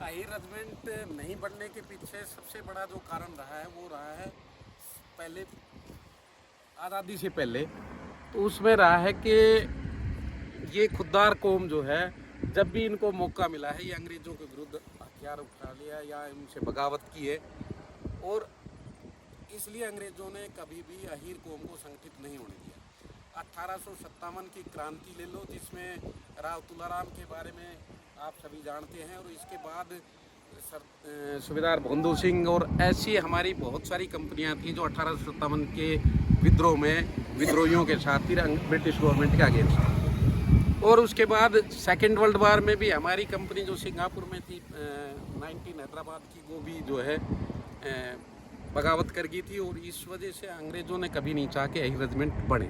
Ahir regiment नहीं बनने के पीछे सबसे बड़ा जो कारण रहा है वो रहा है पहले आज़ादी से पहले। तो उसमें रहा है कि ये खुददार कौम जो है, जब भी इनको मौका मिला है ये अंग्रेज़ों के विरुद्ध हथियार उठा लिया या उनसे बगावत की है। और इसलिए अंग्रेज़ों ने कभी भी अहीर कौम को संगठित नहीं होने दिया। 1857 की क्रांति ले लो, जिसमें राव तुलाराम के बारे में आप सभी जानते हैं। और इसके बाद सूबेदार बंधु सिंह और ऐसी हमारी बहुत सारी कंपनियां थी जो 1857 के विद्रोह में विद्रोहियों के साथ थी, ब्रिटिश गवर्नमेंट के अगेंस्ट। और उसके बाद सेकेंड वर्ल्ड वार में भी हमारी कंपनी जो सिंगापुर में थी 19 हैदराबाद की, वो भी जो है बगावत कर गई थी। और इस वजह से अंग्रेज़ों ने कभी नहीं चाहा कि अहीर रेजिमेंट बढ़े।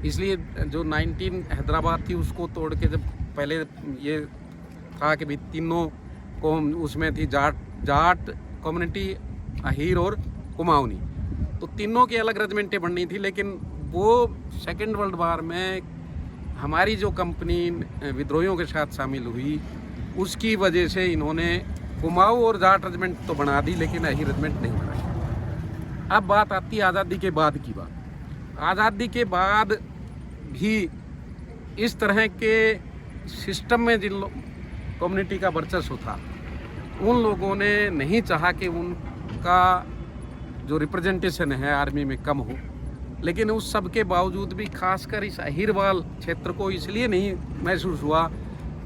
इसलिए जो 19 हैदराबाद थी उसको तोड़ के, जब पहले ये था कि भाई तीनों कौम उसमें थी, जाट कम्युनिटी, अहीर और कुमाऊनी, तो तीनों की अलग रेजिमेंटें बननी थी। लेकिन वो सेकेंड वर्ल्ड वार में हमारी जो कंपनी विद्रोहियों के साथ शामिल हुई, उसकी वजह से इन्होंने कुमाऊँ और जाट रेजिमेंट तो बना दी, लेकिन अहीर रेजिमेंट नहीं बनाई। अब बात आती है आज़ादी के बाद की बात। आज़ादी के बाद भी इस तरह के सिस्टम में जिन कम्युनिटी का वर्चस्व था, उन लोगों ने नहीं चाहा कि उनका जो रिप्रेजेंटेशन है आर्मी में कम हो। लेकिन उस सब के बावजूद भी खासकर इस अहीरवाल क्षेत्र को इसलिए नहीं महसूस हुआ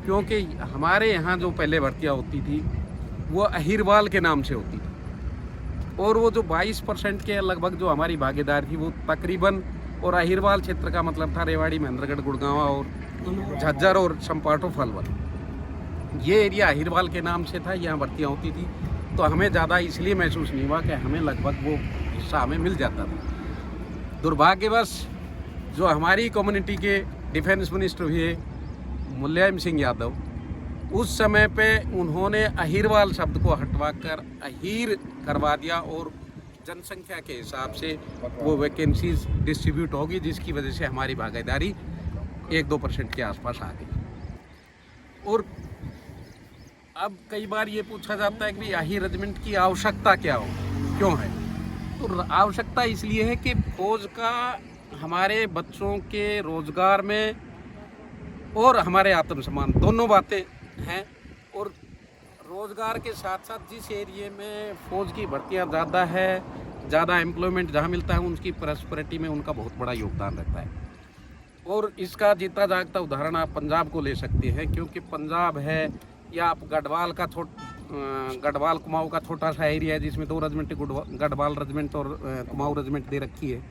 क्योंकि हमारे यहाँ जो पहले भर्तियाँ होती थी वो अहीरवाल के नाम से होती थी। और वो जो 22% के लगभग जो हमारी भागीदारी थी वो तकरीबन, और अहीरवाल क्षेत्र का मतलब था रेवाड़ी, महेंद्रगढ़, गुड़गांवा और झज्जर और चंपाटो, फलवल, ये एरिया अहीरवाल के नाम से था, यहाँ भर्तियाँ होती थी। तो हमें ज़्यादा इसलिए महसूस नहीं हुआ कि हमें लगभग वो हिस्सा हमें मिल जाता था। दुर्भाग्यवश जो हमारी कम्युनिटी के डिफेंस मिनिस्टर हुए मुलायम सिंह यादव, उस समय पे उन्होंने अहीरवाल शब्द को हटवाकर अहीर करवा दिया और जनसंख्या के हिसाब से वो वैकेंसीज डिस्ट्रीब्यूट होगी, जिसकी वजह से हमारी भागीदारी 1-2% के आसपास आ गई। और अब कई बार ये पूछा जाता है कि अहीर रेजिमेंट की आवश्यकता क्या हो, क्यों है? तो आवश्यकता इसलिए है कि फौज का हमारे बच्चों के रोजगार में और हमारे आत्मसम्मान दोनों बातें हैं। और रोजगार के साथ साथ जिस एरिए में फौज की भर्तियां ज़्यादा है, ज़्यादा एम्प्लॉयमेंट जहां मिलता है, उनकी प्रॉस्पेरिटी में उनका बहुत बड़ा योगदान रहता है। और इसका जीता जागता उदाहरण आप पंजाब को ले सकते हैं, क्योंकि पंजाब है, या आप गढ़वाल का गढ़वाल कुमाऊँ का छोटा सा एरिया है जिसमें 2 रेजिमेंट, गढ़वाल रेजिमेंट और कुमाऊँ रेजिमेंट दे रखी है।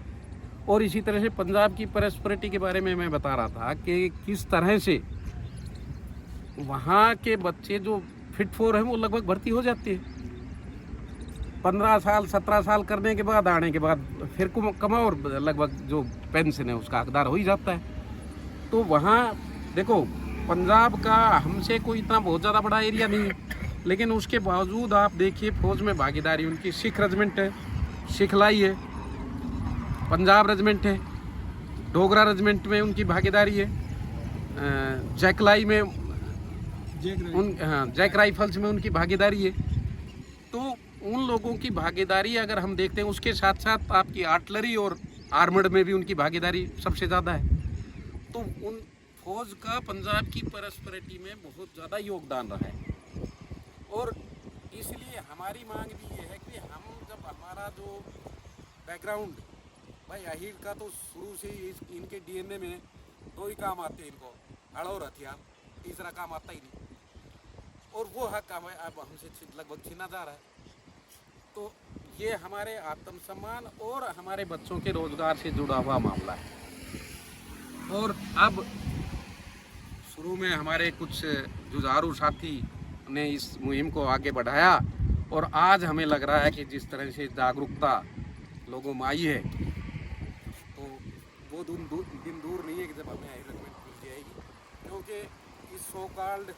और इसी तरह से पंजाब की प्रॉस्पेरिटी के बारे में मैं बता रहा था कि किस तरह से वहाँ के बच्चे जो फिट फॉर हैं वो लगभग भर्ती हो जाते हैं। 15 साल 17 साल करने के बाद, आने के बाद फिर कमाओ और लगभग जो पेंशन है उसका हकदार हो ही जाता है। तो वहाँ देखो, पंजाब का हमसे कोई इतना बहुत ज़्यादा बड़ा एरिया नहीं है, लेकिन उसके बावजूद आप देखिए फौज में भागीदारी उनकी सिख रेजिमेंट है, सिखलाई है, पंजाब रेजिमेंट है, डोगरा रेजिमेंट में उनकी भागीदारी है, जैकलाई में जैक राइफल्स में उनकी भागीदारी है। तो उन लोगों की भागीदारी अगर हम देखते हैं, उसके साथ साथ आपकी आर्टिलरी और आर्मर्ड में भी उनकी भागीदारी सबसे ज़्यादा है। तो उन फौज का पंजाब की प्रॉस्पेरिटी में बहुत ज़्यादा योगदान रहा है। और इसलिए हमारी मांग भी ये है कि हम जब हमारा जो बैकग्राउंड, भाई अहीर का तो शुरू से ही इनके डीएनए में 2 ही काम आते हैं इनको, हड़ और हथियार, तीसरा काम आता ही नहीं। और वो हक हमें अब हमसे लगभग छीना जा रहा है। तो ये हमारे आत्मसम्मान और हमारे बच्चों के रोजगार से जुड़ा हुआ मामला है। और अब शुरू में हमारे कुछ जुझारू साथी ने इस मुहिम को आगे बढ़ाया, और आज हमें लग रहा है कि जिस तरह से जागरूकता लोगों में आई है, तो वो दिन दूर नहीं है कि जब हमें अहीर रेजिमेंट मिल जाएगी। क्योंकि इस सो कॉल्ड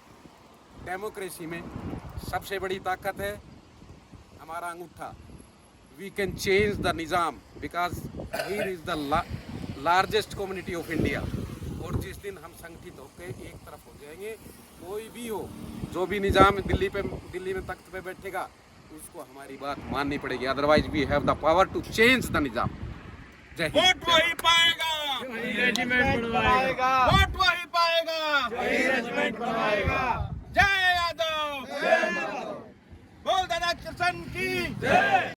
डेमोक्रेसी में सबसे बड़ी ताकत है हमारा अंगूठा। वी कैन चेंज द निज़ाम because Ahir is the largest community of India. और जिस दिन हम संगठित होकर एक तरफ हो जाएंगे, कोई भी हो, जो भी निजाम दिल्ली में तख्त पे बैठेगा, उसको हमारी बात माननी पड़ेगी। Otherwise we have the power to change the निजाम। जय हिंद। वोट वही पाएगा, रेजिमेंट बनवाएगा, वोट वही पाएगा, रेजिमेंट बनवाएगा। जय यादव, बोल दादा किशन की जय।